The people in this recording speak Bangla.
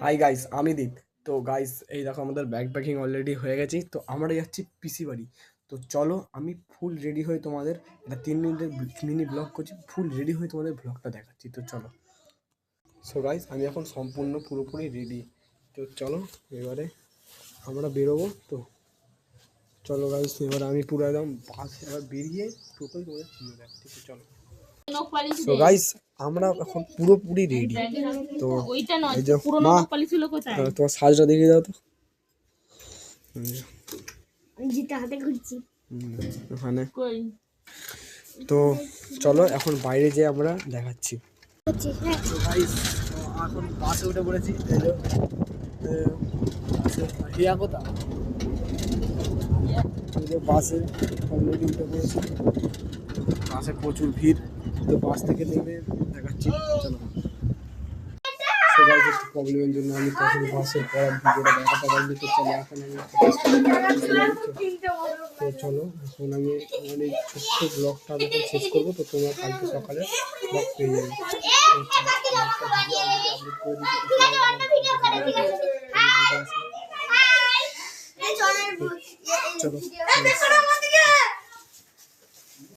হাই গাইস, আমি দীপ। তো গাইস, এই দেখো আমাদের ব্যাগ প্যাকিং অলরেডি হয়ে গেছি। তো আমরা যাচ্ছি পিসি বাড়ি। তো চলো, আমি ফুল রেডি হয়ে তোমাদের এটা 3 মিনিটের মিনি ব্লগ করছি, ফুল রেডি হয়ে তোমাদের ব্লগটা দেখাচ্ছি। তো চলো। সো গাইস, আমি এখন সম্পূর্ণ পুরোপুরি রেডি। তো চলো এবারে আমরা বেরোবো। তো চলো গাইস, এবারে আমি পুরো একদম বাস এবার বেরিয়ে টোটাল তোমাদের চিনে দেখাচ্ছি। তো চলো। সো গাইস, আমরা এখন পুরোপুরি রেডি। তো এই যে মা, তোমার সাজটা দেখিয়ে দাও তো। ওখানে তো চলো এখন বাইরে যেয়ে আমরা দেখাচ্ছি। তো গাইস, এখন বাসে উঠে পড়েছি। হিয়া কোথা বাসে অলরেডি উঠে পড়েছি। বাসে প্রচুর ভিড়। তো বাস থেকে নেমে দেখাচ্ছি। চলো। সবাই একটু প্রবলেমের জন্য আমি তখন বাসের পর ভিডিওটা দেখাতে পারিনি। তো চলো এখন আমি তো চলো এখন আমি আমার এই ছোট্ট ব্লগটা যখন শেষ করবো তো তোমরা কালকে সকালে ব্লগ পেয়ে যাবে। চলো।